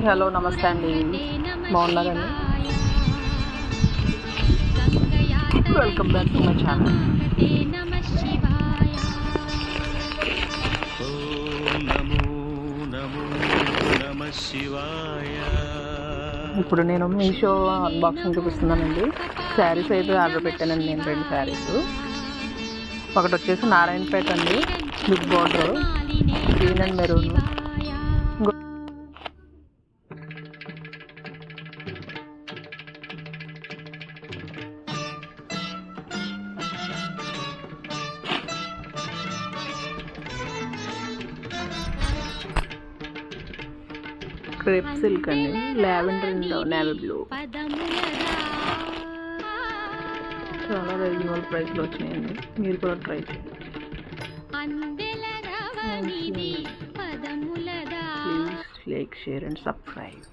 Hello నమస్తే అండి, బాగున్నారండి? Welcome back to my channel. ఇప్పుడు నేను మీషో అన్బాక్సింగ్ చూపిస్తున్నానండి. శారీస్ అయితే ఆర్డర్ పెట్టానండి నేను, 2 శారీస్. ఒకటి వచ్చేసి నారాయణపేట అండి, big border, green and maroon. Crepe silk అండి, లావెండర్ అండ్ నేవీ బ్లూ. చాలా రీజనబుల్ ప్రైస్లో వచ్చినాయండి, మీరు కూడా ట్రై చేయండి. Please like, share and subscribe.